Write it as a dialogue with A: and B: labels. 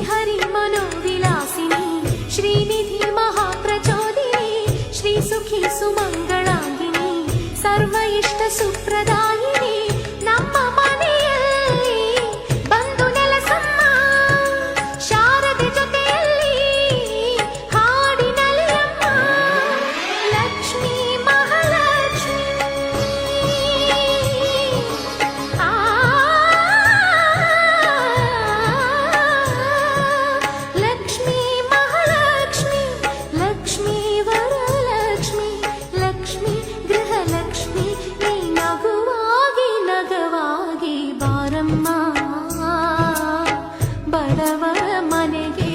A: ಶ್ರೀಹರಿ ಮನೋವಿಲಾಸಿನಿ ಶ್ರೀನಿಧಿ ಮಹಾಪ್ರಚೋದಿನಿ ಶ್ರೀ ಸುಖಿ ಸುಮಂಗಳಾಂಗಿನಿ ಸರ್ವ ಇಷ್ಟ ಸುಪ್ರದಾಯಿನಿ ನಮ್ಮ ಮನೆಯಲ್ಲಿ ಬಂದು ನೆಲಸಮ್ಮ ಶಾರದೆ ಜೊತೆಯಲ್ಲಿ ಹಾಡಿನಲಿಯಮ್ಮ ಲಕ್ಷ್ಮೀ ಮಹಾಲಕ್ಷ್ಮಿ ಲಕ್ಷ್ಮೀ ಮಹಾಲಕ್ಷ್ಮಿ ಲಕ್ಷ್ಮೀ ವರಲಕ್ಷ್ಮಿ ಲಕ್ಷ್ಮೀ ಗೃಹಲಕ್ಷ್ಮಿ ನೀ ನಗುವಾಗಿ ನಗವಾಗಿ ಬಾರಮ್ಮ ಬಡವರ ಮನೆಗೆ